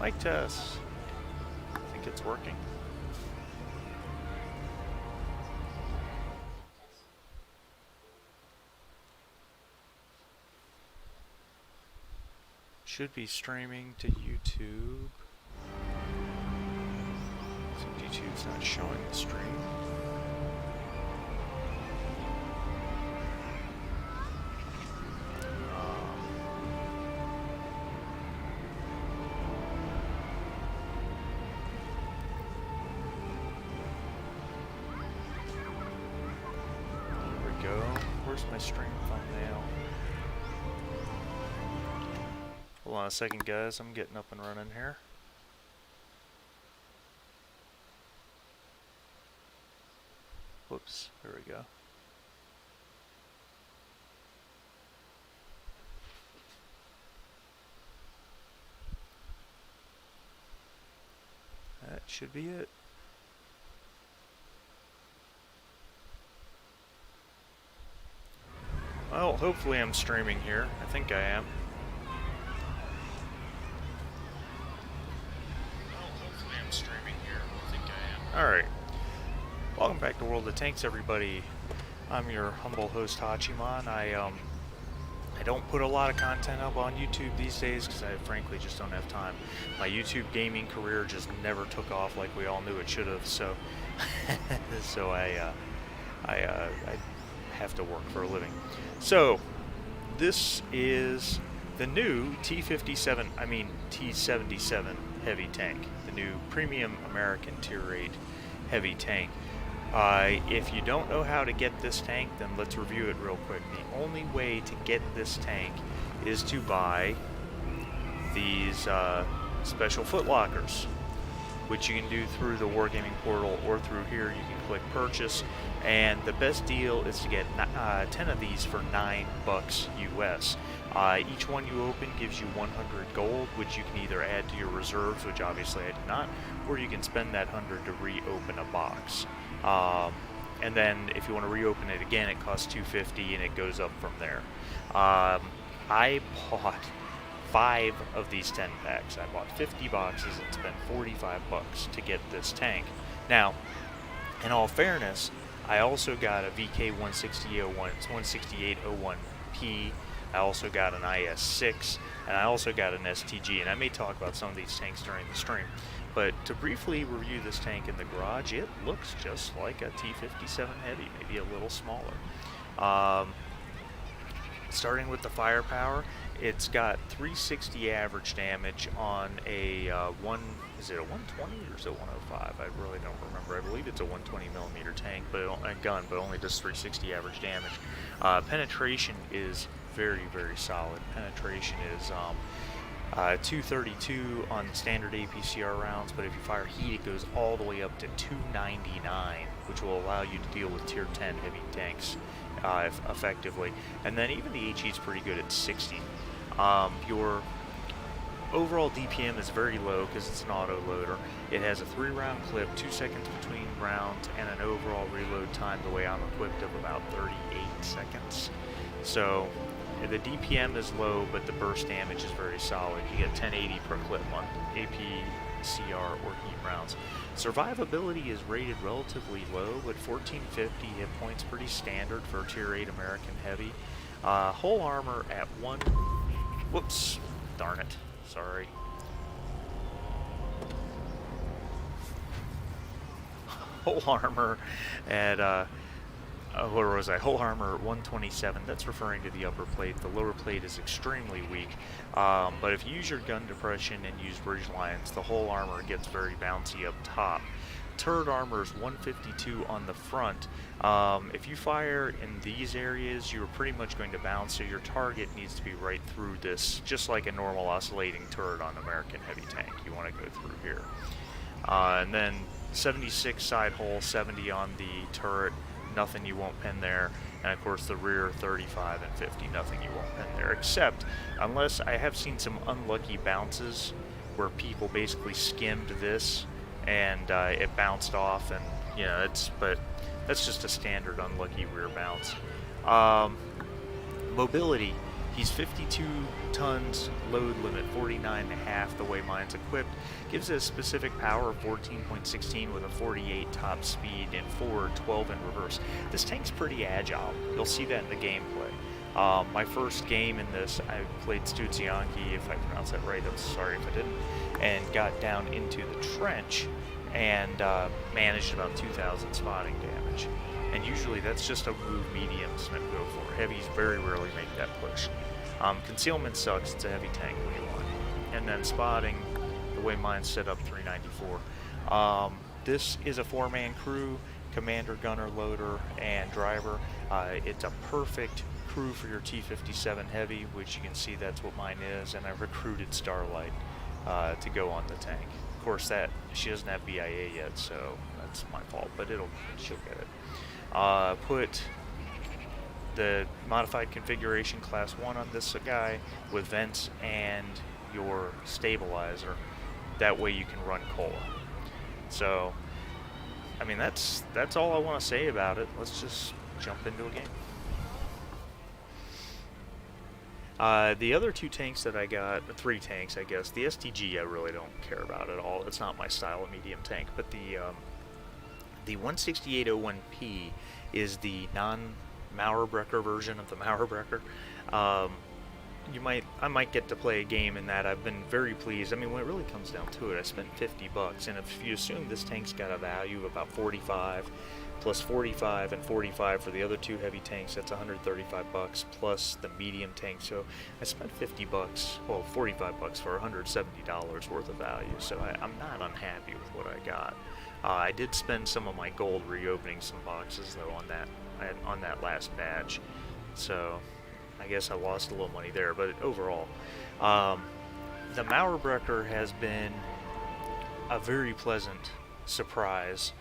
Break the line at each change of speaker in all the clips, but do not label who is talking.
Mic test. I think it's working. Should be streaming to YouTube. So YouTube's not showing the stream. There we go. Where's my stream thumbnail? Hold on a second, guys. I'm getting up and running here. Whoops. There we go. That should be it. Well, hopefully I'm streaming here. I think I am. Alright, welcome back to World of Tanks, everybody. I'm your humble host, Hachiman. I don't put a lot of content up on YouTube these days because I frankly just don't have time. My YouTube gaming career just never took off like we all knew it should have, so so I have to work for a living. So, this is the new T77 heavy tank, the new premium American Tier 8 heavy tank. If you don't know how to get this tank, then let's review it real quick. The only way to get this tank is to buy these special footlockers, which you can do through the Wargaming portal or through here. You can click purchase, and the best deal is to get 10 of these for $9 US. Each one you open gives you 100 gold, which you can either add to your reserves, which obviously I did not, or you can spend that 100 to reopen a box. And then if you want to reopen it again, it costs $250 and it goes up from there. I bought 5 of these 10 packs. I bought 50 boxes and spent $45 to get this tank. Now, in all fairness, I also got a VK 16801P. I also got an IS-6, and I also got an STG, and I may talk about some of these tanks during the stream. But to briefly review this tank in the garage, it looks just like a T77 Heavy, maybe a little smaller. Starting with the firepower, it's got 360 average damage on a is it a 120 or is it 105? I really don't remember. I believe it's a 120 millimeter tank, but a gun, but only does 360 average damage. Penetration is very, very solid. Penetration is 232 on standard APCR rounds, but if you fire heat, it goes all the way up to 299, which will allow you to deal with tier 10 heavy tanks effectively. And then even the HE is pretty good at 60. Your overall DPM is very low because it's an auto loader. It has a 3-round clip, 2 seconds between rounds, and an overall reload time, the way I'm equipped, of about 38 seconds. So the DPM is low, but the burst damage is very solid. You get 1080 per clip on APCR or heat rounds. Survivability is rated relatively low, but 1450 hit points, pretty standard for Tier 8 American Heavy. Hull armor at 1... Whoops, darn it. Sorry. Hull armor at, where was I? Hull armor 127. That's referring to the upper plate. The lower plate is extremely weak. But if you use your gun depression and use bridge lines, the hull armor gets very bouncy up top. Turret armor is 152 on the front. If you fire in these areas, you're pretty much going to bounce, so your target needs to be right through this, just like a normal oscillating turret on American Heavy tank. You want to go through here. And then 76 side hole, 70 on the turret, nothing you won't pin there. And of course the rear 35 and 50, nothing you won't pin there, except unless I have seen some unlucky bounces where people basically skimmed this and it bounced off, and you know, but that's just a standard unlucky rear bounce. Mobility, He's 52 tons, load limit 49.5 the way mine's equipped. Gives it a specific power of 14.16 with a 48 top speed and forward, 12 in reverse. This tank's pretty agile. You'll see that in the gameplay. My first game in this, I played Studzianki, if I pronounced that right, I'm sorry if I didn't, and got down into the trench and managed about 2,000 spotting damage. And usually that's just a move mediums go for. Heavies very rarely make that push. Concealment sucks, it's a heavy tank when you want. And then spotting, the way mine's set up, 394. This is a 4-man crew, commander, gunner, loader, and driver. It's a perfect crew for your T77 Heavy, which you can see that's what mine is, and I recruited Starlight to go on the tank. Of course, that she doesn't have BIA yet, so that's my fault, but she'll get it. Put the modified configuration class 1 on this guy with vents and your stabilizer. That way you can run cola. So, I mean, that's all I want to say about it. Let's just jump into a game. The other 2 tanks that I got, 3 tanks I guess, the STG I really don't care about at all. It's not my style of medium tank, but the 16801P is the non-Mauerbrecher version of the Mauerbrecher. I might get to play a game in that. I've been very pleased. I mean, when it really comes down to it, I spent $50, and if you assume this tank's got a value of about 45, plus 45 and 45 for the other 2 heavy tanks, that's 135 bucks plus the medium tank. So I spent 50 bucks, well, 45 bucks for $170 worth of value. So I'm not unhappy with what I got. I did spend some of my gold reopening some boxes though on that last batch. So I guess I lost a little money there, but overall, the Mauerbrecher has been a very pleasant surprise.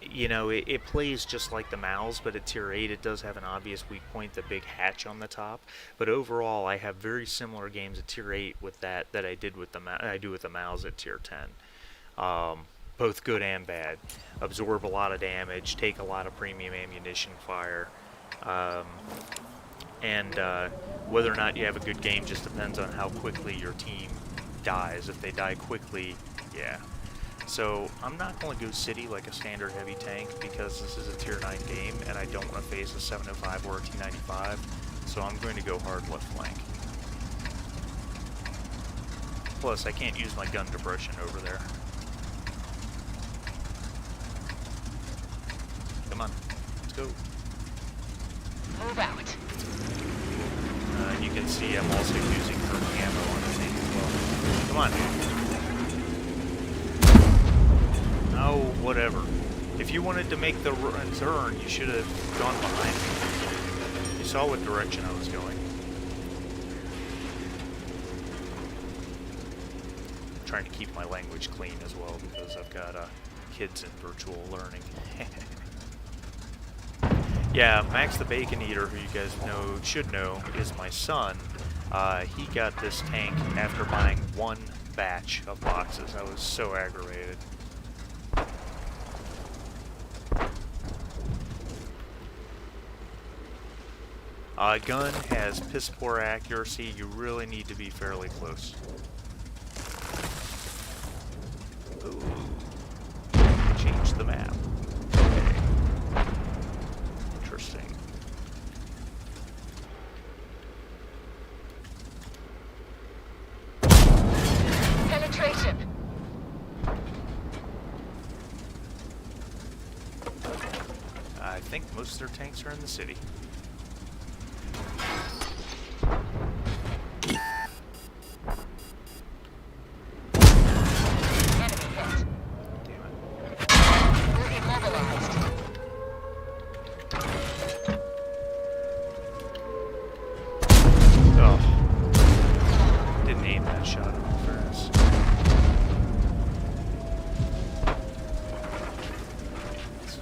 You know, it plays just like the Maus, but at tier 8 it does have an obvious weak point, the big hatch on the top. But overall, I have very similar games at tier 8 with that I did with the Maus at tier 10. Both good and bad. Absorb a lot of damage, take a lot of premium ammunition fire, and whether or not you have a good game just depends on how quickly your team dies. If they die quickly, yeah. So I'm not going to go city like a standard heavy tank because this is a tier 9 game and I don't want to face a 705 or a T95, so I'm going to go hard left flank. Plus I can't use my gun depression over there. Come on, let's go.
Move out.
You can see I'm also using her ammo on the tank as well. Come on, dude. Oh, whatever. If you wanted to make the turn, you should have gone behind me. You saw what direction I was going. I'm trying to keep my language clean as well because I've got kids in virtual learning. Yeah, Max the Bacon Eater, who you guys should know, is my son. He got this tank after buying 1 batch of boxes. I was so aggravated. Gun has piss poor accuracy. You really need to be fairly close. Ooh. Change the map. Okay. Interesting.
Penetration.
I think most of their tanks are in the city.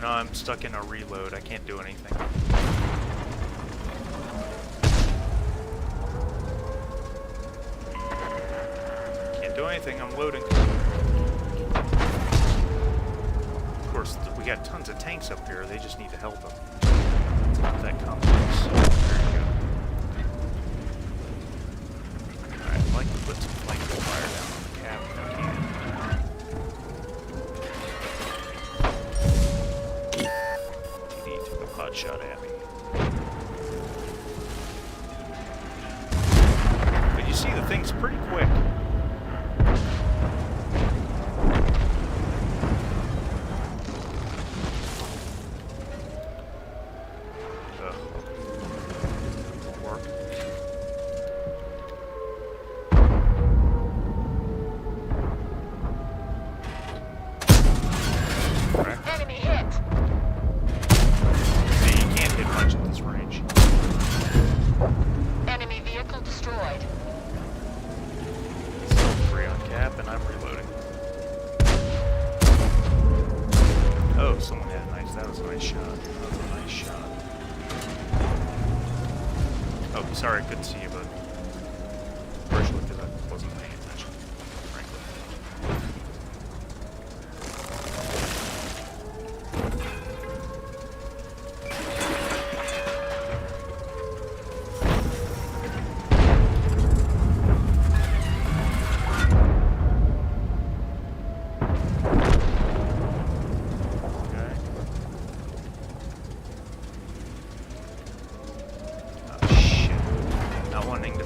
I'm stuck in a reload. I can't do anything. Can't do anything. I'm loading. Of course, we got tons of tanks up here. They just need to help them. It's not that complex. So there you go. Alright, I'd like to put some flaming fire down on the cap if I can. TD took a pot shot at me. But you see, the thing's pretty quick. Sorry, I couldn't see you, but partially because I wasn't paying attention, frankly.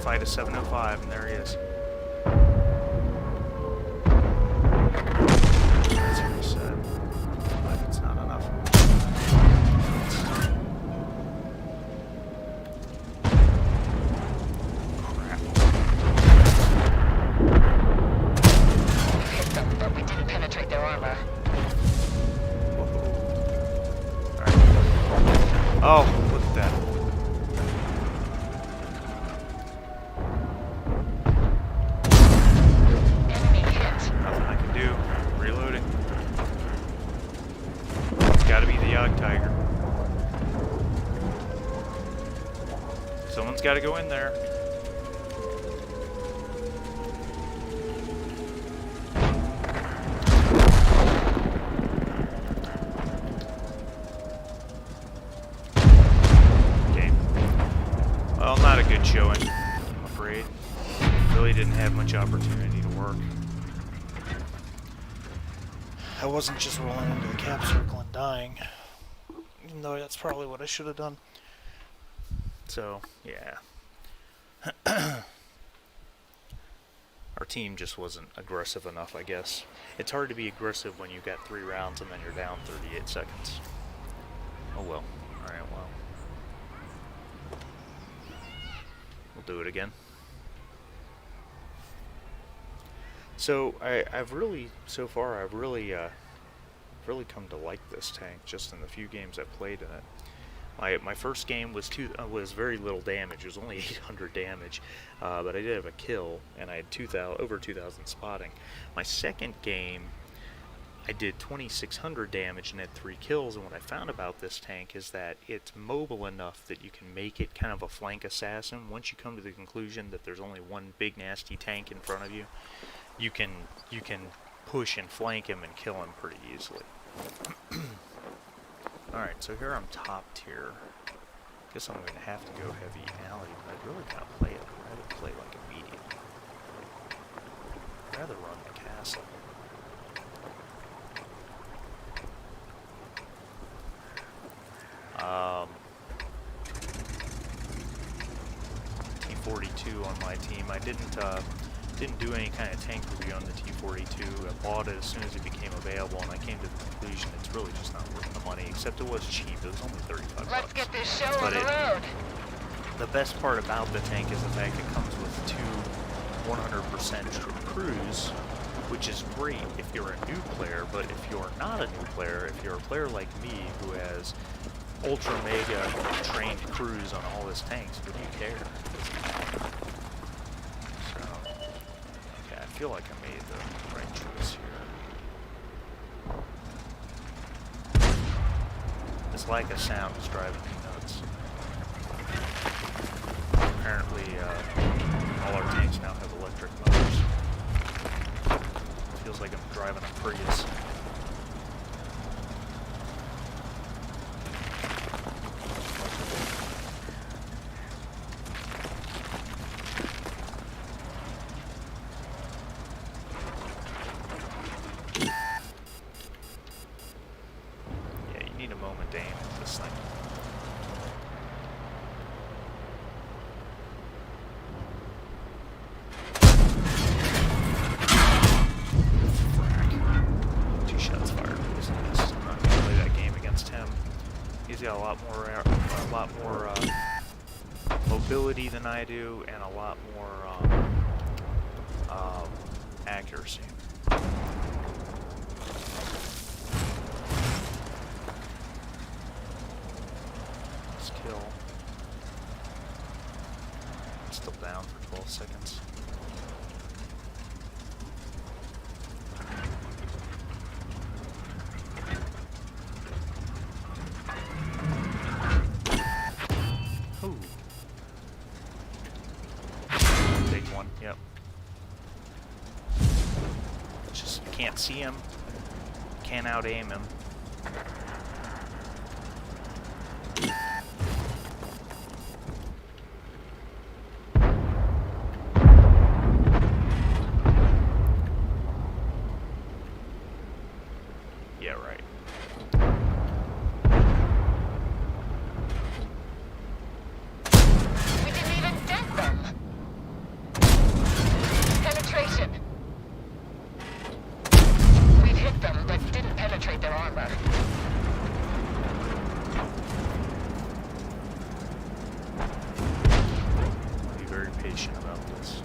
Fight a 705, and there he is. That's what he said. But it's not enough. Crap.
Hit them, but we didn't penetrate their armor.
Alright. Oh, look at that. Someone's got to go in there. Okay. Well, not a good showing, I'm afraid. Really didn't have much opportunity to work. I wasn't just rolling into the cap circle and dying. Even though that's probably what I should have done. So, yeah. Our team just wasn't aggressive enough, I guess. It's hard to be aggressive when you've got 3 rounds and then you're down 38 seconds. Oh well. Alright, well. We'll do it again. So, I've really come to like this tank just in the few games I've played in it. My first game was very little damage. It was only 800 damage, but I did have a kill, and I had over 2,000 spotting. My second game, I did 2,600 damage and had 3 kills, and what I found about this tank is that it's mobile enough that you can make it kind of a flank assassin. Once you come to the conclusion that there's only one big nasty tank in front of you, you can push and flank him and kill him pretty easily. Alright, so here I'm top tier. Guess I'm going to have to go heavy alley, but I'd really got to play it. I'd rather play like a medium. I'd rather run the castle. T42 on my team. I didn't do any kind of tank review on the T42. I bought it as soon as it became available, and I came to the conclusion it's really just not worth the money, except it was cheap. It was only 35 bucks.
Let's get this show on the road.
The best part about the tank is the fact it comes with 2 100% crews, which is great if you're a new player, but if you're not a new player, if you're a player like me who has ultra mega trained crews on all his tanks, what do you care? I feel like I made the right choice here. This lack of sound is driving me nuts. Apparently, all our tanks now have electric motors. Feels like I'm driving a Prius. mobility than I do, and a lot more accuracy. Let's kill. Still down for 12 seconds. Ooh. Big one, yep. Just can't see him. Can't out-aim him. Yeah, right.
We didn't even dent them. Penetration. We've hit them, but didn't penetrate their armor.
I'll be very patient about this.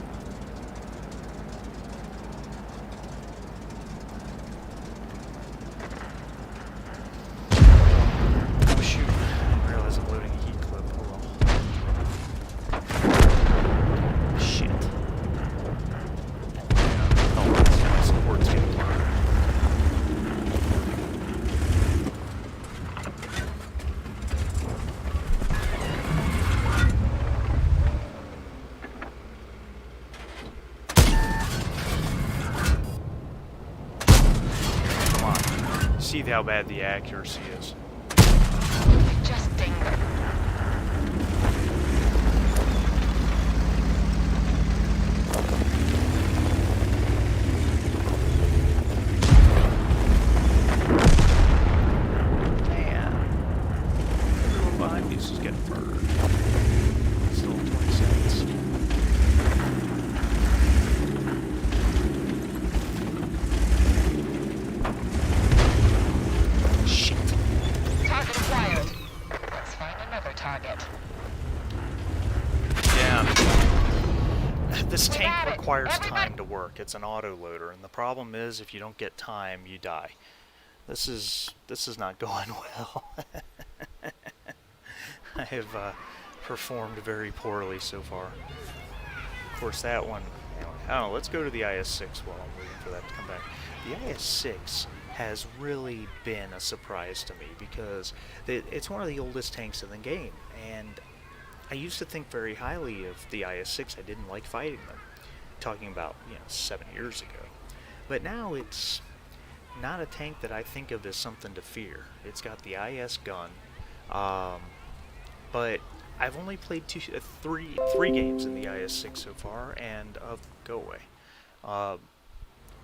Oh shoot, I didn't realize I'm loading a heat clip. Oh well. Shit. Oh, my support's getting low. Come on. See how bad the accuracy is.
Just ding them.
Man. Everyone behind me is just getting murdered. Still 20 seconds. Shit.
Target acquired. Let's find another target.
Yeah. This
We
tank
got it.
requires
Everybody-
time to work. It's an autoloader, and the problem is if you don't get time, you die. This is not going well. I have performed very poorly so far. Of course, that one. Anyway, I don't know. Let's go to the IS-6 while I'm waiting for that to come back. The IS-6 has really been a surprise to me because it's one of the oldest tanks in the game, and I used to think very highly of the IS-6. I didn't like fighting them, talking about 7 years ago. But now it's not a tank that I think of as something to fear. It's got the IS gun, but I've only played three games in the IS-6 so far, and go away.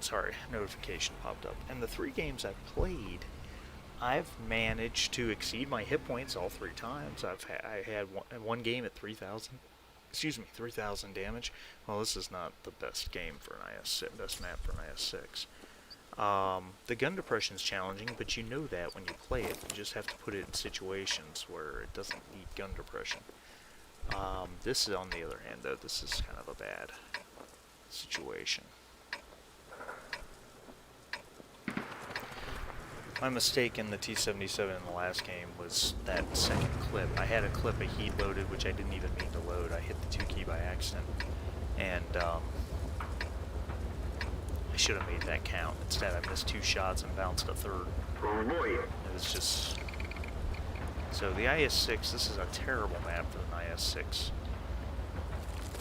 Sorry, notification popped up. And the 3 games I've played, I've managed to exceed my hit points all 3 times. I had one game at 3,000. Excuse me, 3,000 damage. Well, this is not the best game for an IS-6, best map for an IS-6. The gun depression is challenging, but you know that when you play it. You just have to put it in situations where it doesn't need gun depression. This is, on the other hand, though, this is kind of a bad situation. My mistake in the T77 in the last game was that second clip. I had a clip of heat loaded, which I didn't even mean to load. I hit the 2 key by accident, and I should have made that count. Instead, I missed 2 shots and bounced a third. It was just... So the IS-6, this is a terrible map for an IS-6.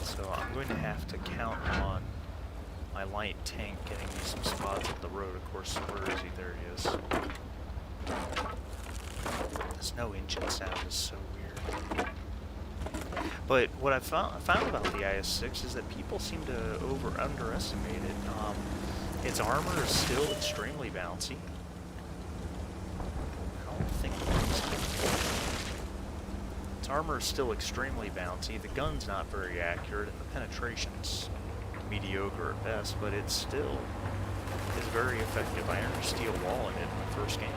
So I'm going to have to count on my light tank getting me some spots up the road. Of course, where is he? There he is. This no engine sound is so weird. But what I found about the IS-6 is that people seem to underestimate it. Its armor is still extremely bouncy. I don't think its armor is still extremely bouncy. The gun's not very accurate, and the penetration's mediocre at best, but it still is very effective. I earned a steel wall in it in my first game.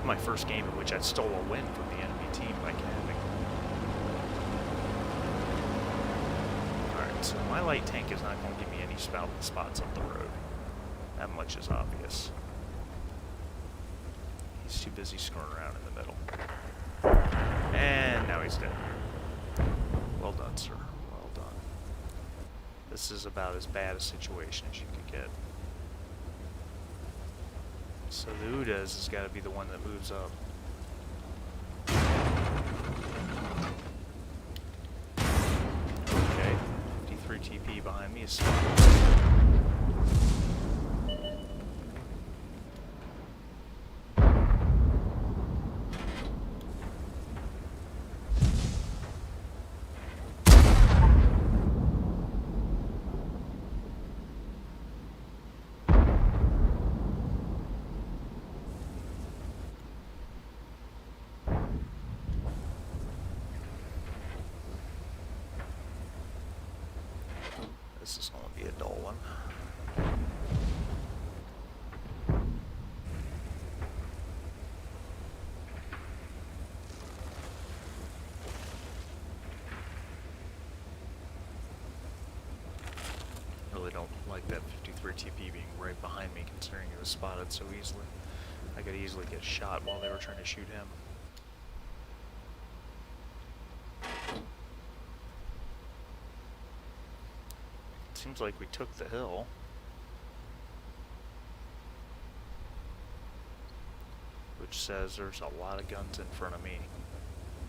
My first game in which I stole a win from the enemy team by camping. So my light tank is not going to give me any spots up the road. That much is obvious. He's too busy screwing around in the middle. And now he's dead. Well done, sir. Well done. This is about as bad a situation as you could get. So the Udas has got to be the one that moves up. Okay. 53 TP behind me is spotted. This is going to be a dull one. Really don't like that 53 TP being right behind me, considering he was spotted so easily. I could easily get shot while they were trying to shoot him. Seems like we took the hill. Which says there's a lot of guns in front of me.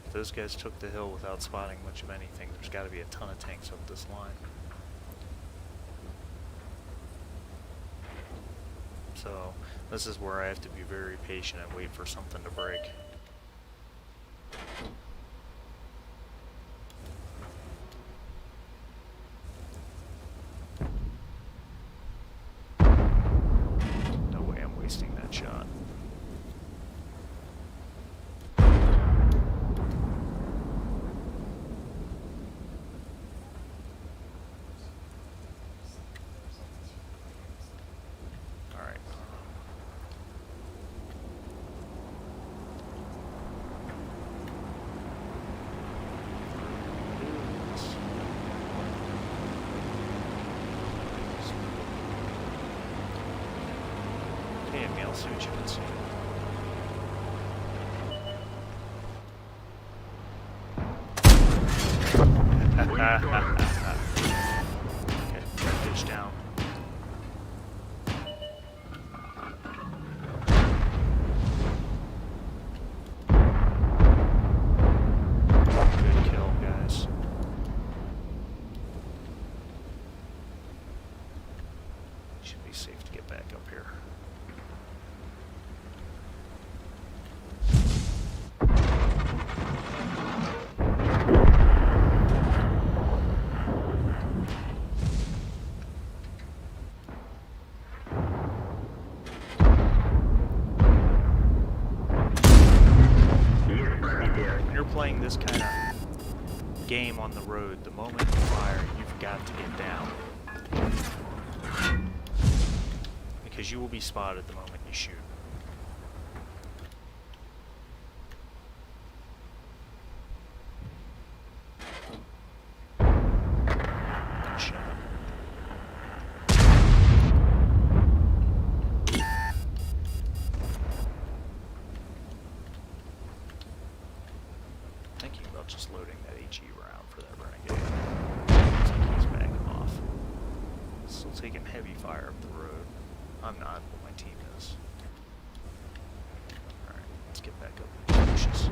If those guys took the hill without spotting much of anything, there's got to be a ton of tanks up this line. So this is where I have to be very patient and wait for something to break. No way I'm wasting that shot. I'll see what you can see. Okay, ditch down. Good kill, guys. Should be safe to get back up here. Playing this kind of game on the road, the moment you fire, you've got to get down. Because you will be spotted the moment you shoot. Good shot. Thinking about just loading that HE round for that renegade. Looks like he's backing off. Still taking heavy fire up the road. I'm not, but my team is. Alright, let's get back up in the bushes.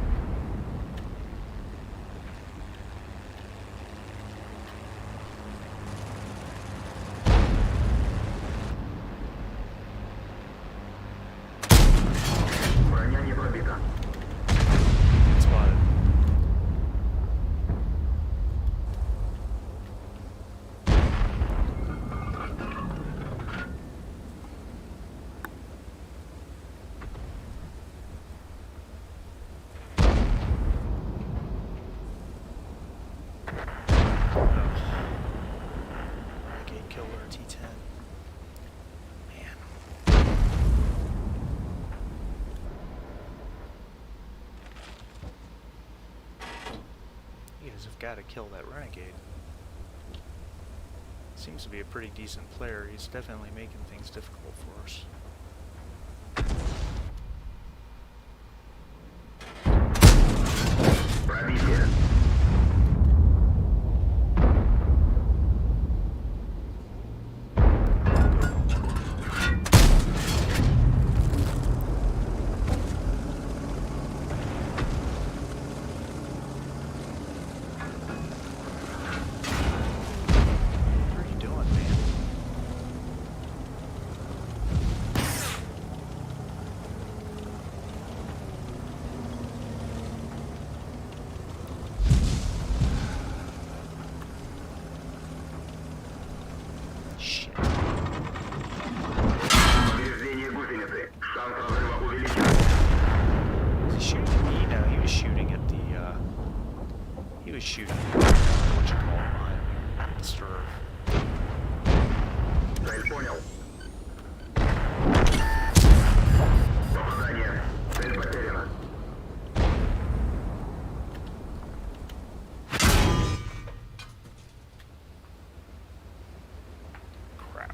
Spotted. Renegade killer T10. Man. You guys have got to kill that renegade. Seems to be a pretty decent player. He's definitely making things difficult for us. Shooting what you call behind the stir.
Цель понял. Попадание. Цель потеряна.
Crap.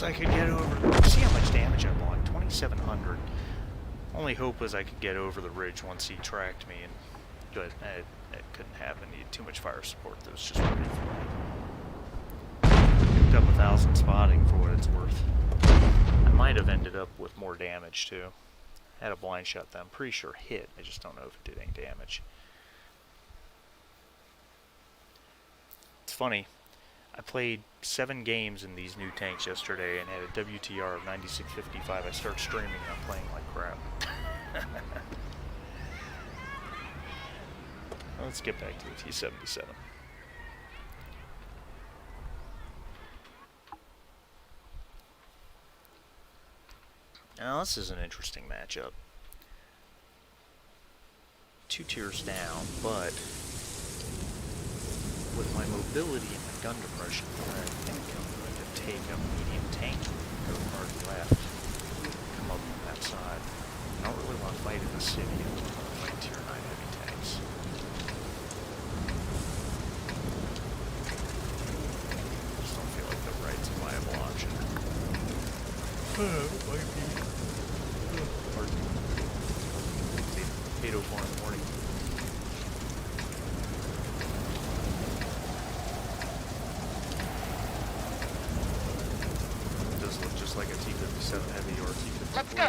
I could get over. See how much damage I'm on? 2,700. Only hope was I could get over the ridge once he tracked me, and but it couldn't happen. He had too much fire support that was just ready for me. Picked up 1,000 spotting for what it's worth. I might have ended up with more damage too. I had a blind shot that I'm pretty sure hit. I just don't know if it did any damage. It's funny. I played 7 games in these new tanks yesterday and had a WTR of 96.55. I start streaming and I'm playing like crap. Let's get back to the T77. Now this is an interesting matchup. 2 tiers down, but with my mobility and my gun depression, I think I'm going to take a medium tank go hard left, come up on that side. I don't really want to fight in the city. I want to fight tier 9 heavy tanks. I just don't feel like the right's a viable option. Might be. Pardon me. It's 8:04 in the morning. Like a T77 heavy or a T57.
Let's go.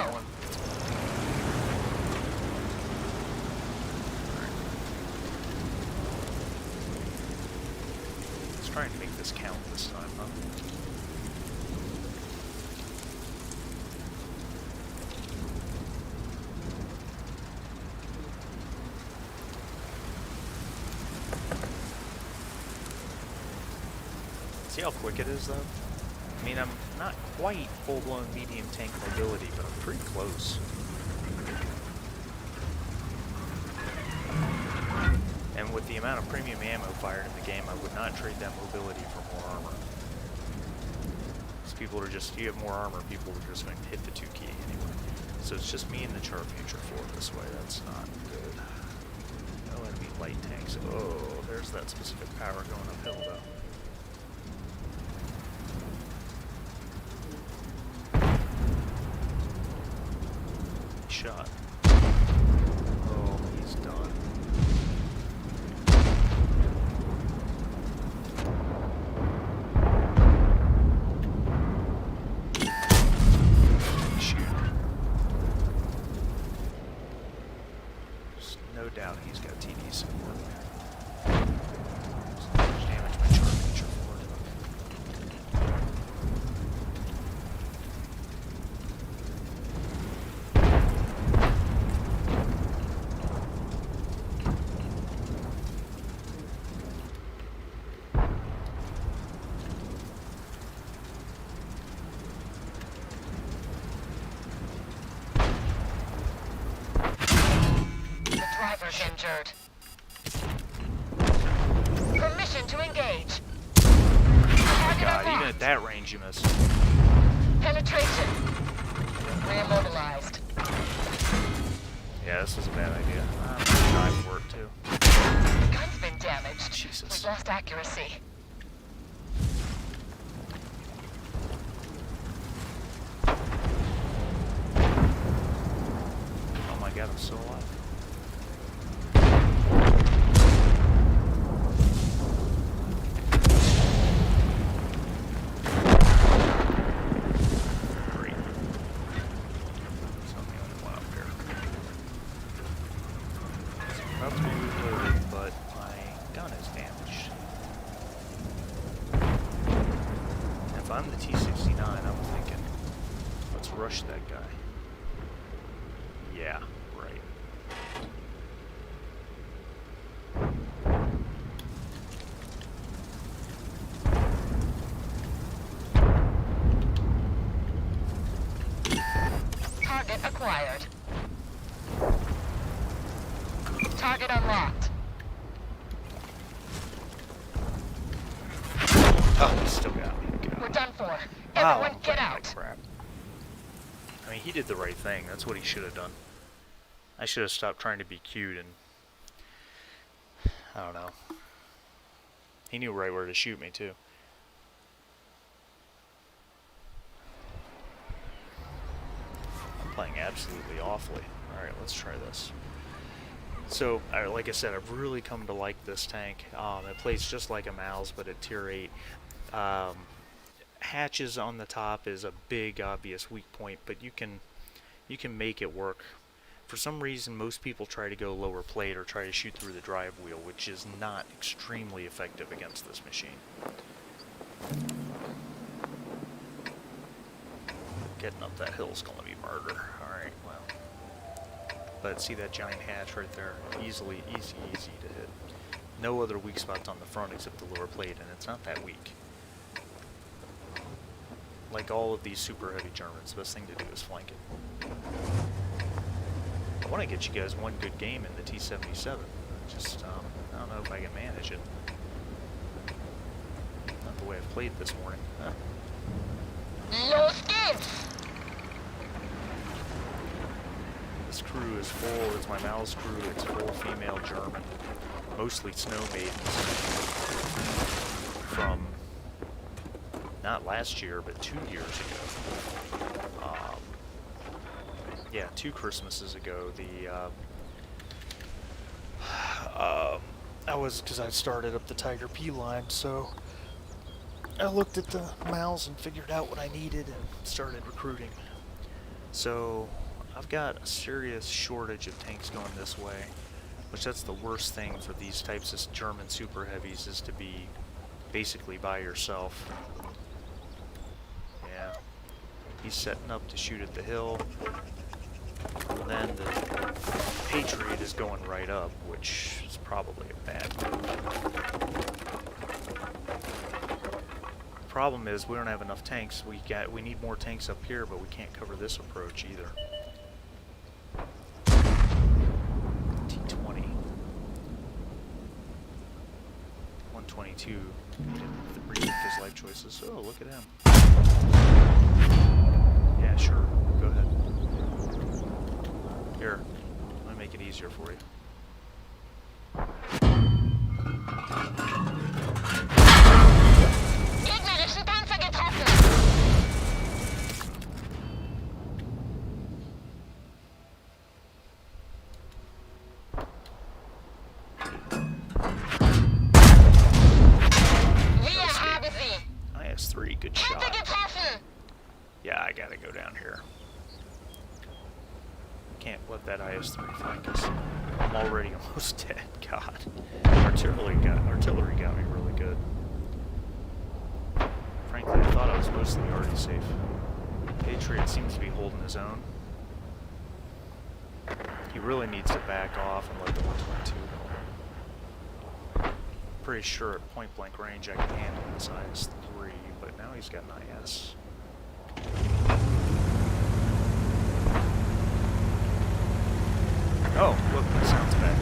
Let's try and make this count this time, huh? See how quick it is, though? I mean, I'm not quite full-blown medium tank mobility, but I'm pretty close. And with the amount of premium ammo fired in the game, I would not trade that mobility for more armor. Because people are just, you have more armor, people are just going to hit the 2 key anyway. So it's just me and the char future for it this way. That's not good. No enemy light tanks. Oh, there's that specific power going uphill, though. Shot. Oh, he's done. Shoot. There's no doubt he's got TD support. So much damage my char feature for it.
Others injured. Permission to engage.
Oh my god, even at that range you missed.
Penetration. Reimmobilized.
Yeah, this was a bad idea. I'm gonna die for it too.
The gun's been damaged.
Jesus.
We've lost accuracy.
Oh my god, I'm still alive. Great. So I'm the only one up here. So I'm about to be reloaded, but my gun is damaged. If I'm the T79, I'm thinking, let's rush that guy. Yeah, right.
Target acquired. Target unlocked.
Oh, he still got me. God.
We're done for.
Wow,
Everyone
I'm
get
playing
out.
like crap. I mean, he did the right thing. That's what he should have done. I should have stopped trying to be cute and... I don't know. He knew right where to shoot me, too. I'm playing absolutely awfully. Alright, let's try this. So, like I said, I've really come to like this tank. It plays just like a Mal's, but at tier 8. Hatches on the top is a big, obvious weak point, but you can make it work. For some reason, most people try to go lower plate or try to shoot through the drive wheel, which is not extremely effective against this machine. Getting up that hill's going to be murder. Alright, well. But see that giant hatch right there? Easy to hit. No other weak spots on the front except the lower plate, and it's not that weak. Like all of these super heavy Germans, the best thing to do is flank it. I want to get you guys one good game in the T77. Just, I don't know if I can manage it. Not the way I've played this morning. Huh.
Los geht's!
This crew is full. It's my Mal's crew. It's full female German. Mostly snow maidens. From, not last year, but 2 years ago. Yeah, 2 Christmases ago, because I started up the Tiger P line, so I looked at the Mal's and figured out what I needed and started recruiting. So I've got a serious shortage of tanks going this way, which that's the worst thing for these types of German super heavies, is to be basically by yourself. Yeah, he's setting up to shoot at the hill. Then the Patriot is going right up, which is probably a bad move. The problem is we don't have enough tanks. We need more tanks up here, but we can't cover this approach either. T20. 122. Rethink his life choices. Oh, look at him. Yeah, sure. Go ahead. Here, let me make it easier for you.
Gegnerischen Panzer getroffen! Wir haben sie!
IS-3, good
Panzer
shot.
getroffen!
Yeah, I gotta go down here. Can't let that IS-3 flank us. I'm already almost dead. God. Artillery got me really good. Frankly, I thought I was mostly already safe. Patriot seems to be holding his own. He really needs to back off and let the 122 go. Pretty sure at point blank range I can handle this IS-3, but now he's got an IS. Oh, look, my sound's back.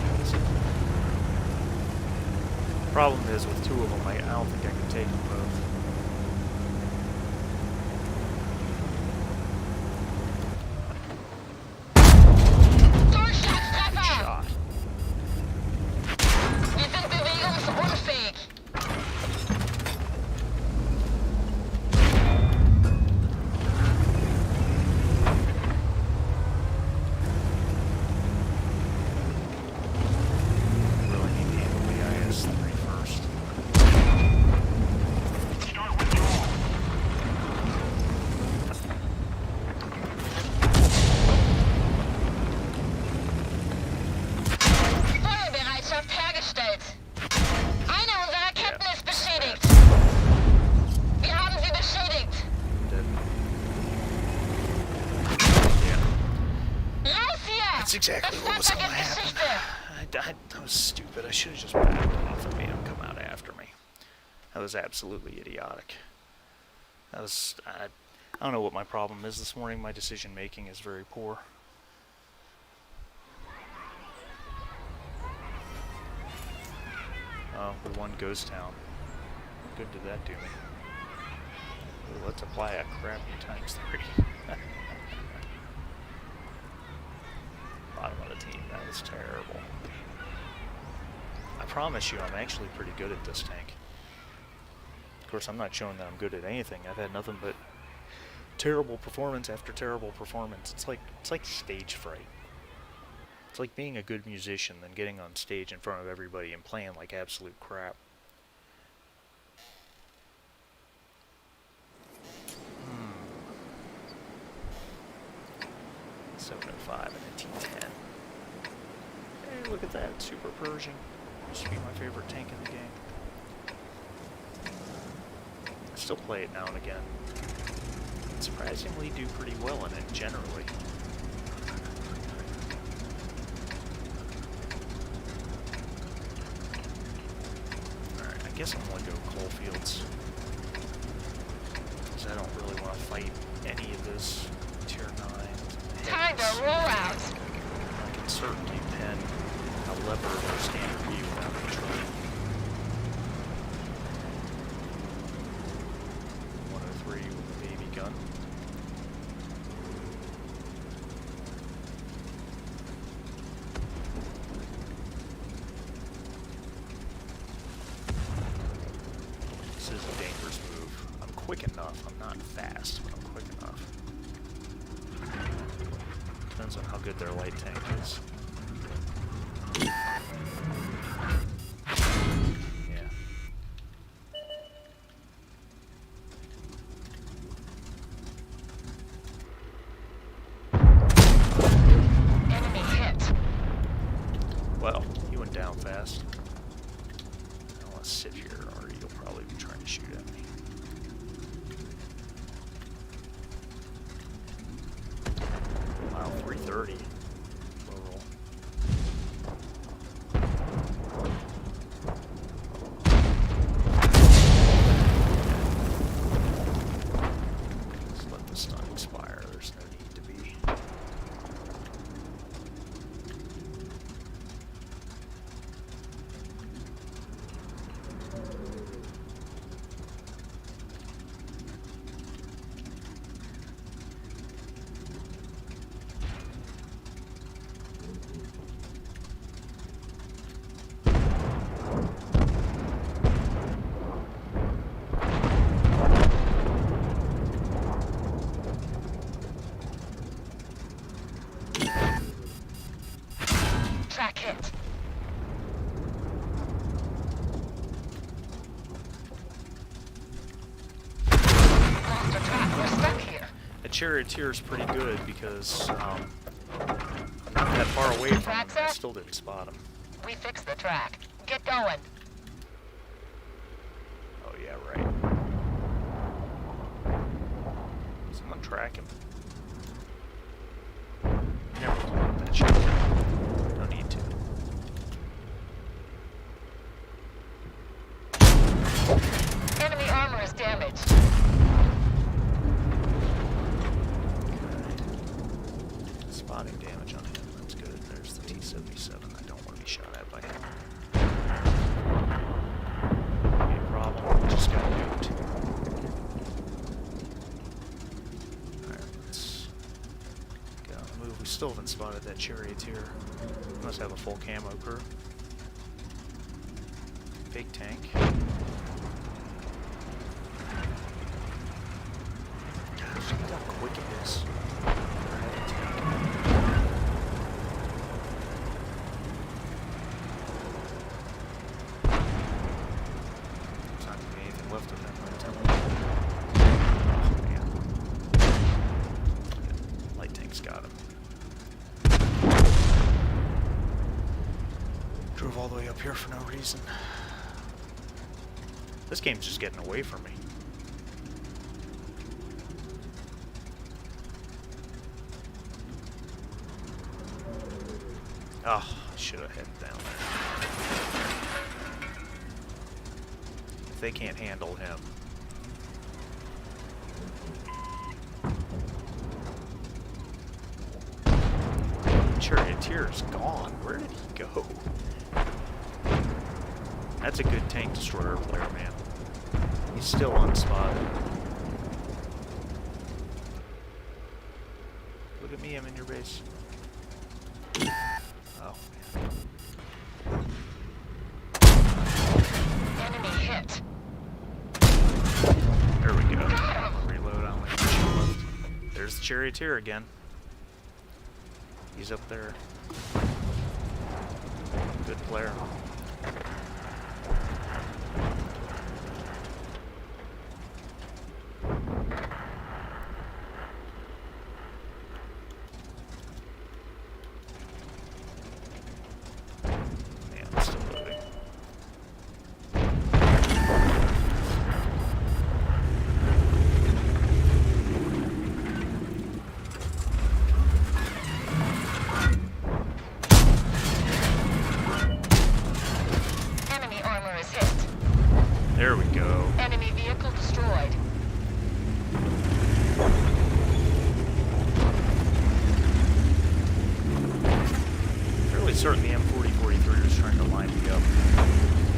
Problem is, with two of them, I don't think I can take them both. Shot.
Wir sind bewegungsunfähig.
Really need to handle the IS-3 first.
Feuerbereitschaft hergestellt. Eine unserer Raketen ist beschädigt. Wir haben sie beschädigt.
Dead. Yeah.
Raus hier!
That's exactly
Das
what was
Fahrzeug
going to
ist
happen.
Geschichte.
That was stupid. I should have just backed off and made him come out after me. That was absolutely idiotic. That was... I don't know what my problem is this morning. My decision making is very poor. Oh, we won Ghost Town. What good did that do me? Ooh, let's apply a crappy ×3. Bottom of the team, that was terrible. I promise you, I'm actually pretty good at this tank. Of course, I'm not showing that I'm good at anything. I've had nothing but terrible performance after terrible performance. It's like stage fright. It's like being a good musician, then getting on stage in front of everybody and playing like absolute crap. 705 and a T10. Hey, look at that, Super Pershing. Used to be my favorite tank in the game. I still play it now and again. Surprisingly do pretty well in it, generally. Alright, I guess I'm gonna go Coalfields. Because I don't really want to fight any of this Tier 9.
Time to roll out.
I can certainly pen a lever or standard view without control. 103 with a baby gun. This is a dangerous move. I'm quick enough. I'm not fast, but I'm quick enough. Depends on how good their light tank is. Yeah.
Enemy hit.
Well, he went down fast. I don't want to sit here, or you'll probably be trying to shoot at me. Wow, 330. Low roll. Just let the stun expire. There's no need to be.
Track hit. Lost a track. We're stuck here.
A charioteer is pretty good because I'm not that far away from him, and I still didn't spot him.
We fixed the track. Get going.
Oh yeah, right. Someone track him. Never played that shit. No need to.
Enemy armor is damaged.
Spotting damage on him, that's good. There's the T77. we still haven't spotted that charioteer. Must have a full camo crew. Fake tank. Gosh, look how quick it is. There's not gonna be anything left of that light tunnel. Oh man. Light tank's got him. Drove all the way up here for no reason. This game's just getting away from me. Oh, I should have headed down there. If they can't handle him. Charioteer's gone. Where did he go? That's a good tank destroyer player, man. He's still unspotted. Look at me, I'm in your base. Oh, man.
Enemy hit.
There we go. Reload on my shield. There's the charioteer again. He's up there. Good player. There we go.
Enemy vehicle destroyed.
Fairly certain the M4043 was trying to line me up.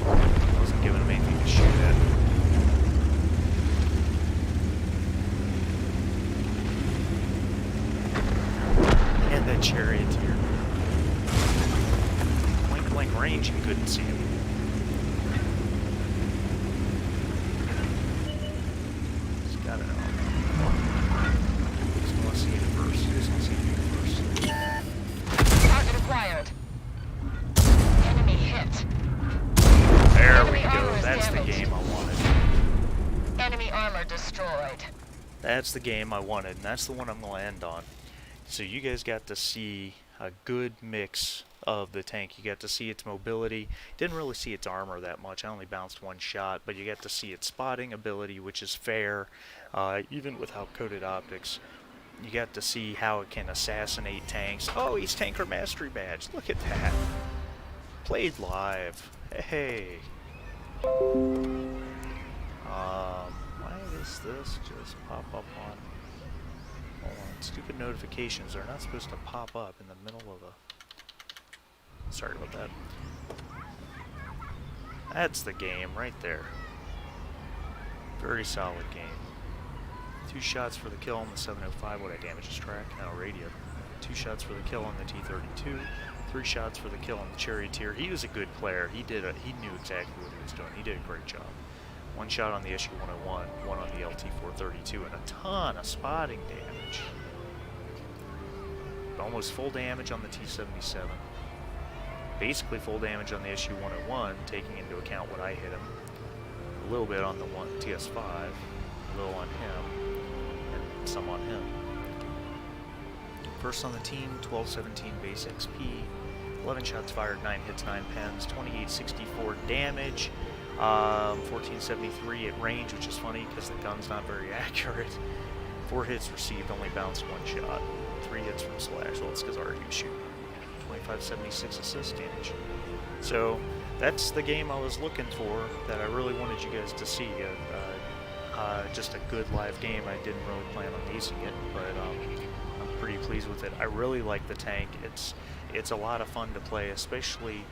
I wasn't giving him anything to shoot at. And that charioteer. Point blank range, you couldn't see him.
Enemy hit.
There we go. That's the game I wanted.
Enemy armor destroyed.
That's the game I wanted, and that's the one I'm going to end on. So you guys got to see a good mix of the tank. You got to see its mobility. Didn't really see its armor that much. I only bounced one shot, but you got to see its spotting ability, which is fair, even without coated optics. You got to see how it can assassinate tanks. Oh, he's Tanker Mastery Badge. Look at that. Played live. Hey. Why does this just pop up on... Hold on. Stupid notifications are not supposed to pop up in the middle of a... Sorry about that. That's the game right there. Very solid game. 2 shots for the kill on the 705. Would I damage his track? No, radio. 2 shots for the kill on the T32. 3 shots for the kill on the charioteer. He was a good player. He knew exactly what he was doing. He did a great job. 1 shot on the SU-101, 1 on the LT-432, and a ton of spotting damage. Almost full damage on the T77. Basically full damage on the SU-101, taking into account what I hit him. A little bit on the TS5, a little on him, and some on him. First on the team, 1217 base XP, 11 shots fired, 9 hits, 9 pens, 2864 damage, 1473 at range, which is funny because the gun's not very accurate. 4 hits received, only bounced 1 shot. 3 hits from Slash, well it's because I already was shooting. 2576 assist damage. So that's the game I was looking for, that I really wanted you guys to see. Just a good live game. I didn't really plan on acing it, but I'm pretty pleased with it. I really like the tank. It's a lot of fun to play, especially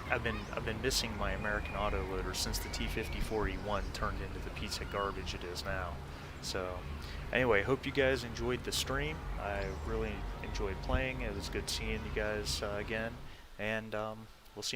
I've been missing my American autoloader since the T5041 turned into the piece of garbage it is now. So anyway, hope you guys enjoyed the stream. I really enjoyed playing. It was good seeing you guys again. And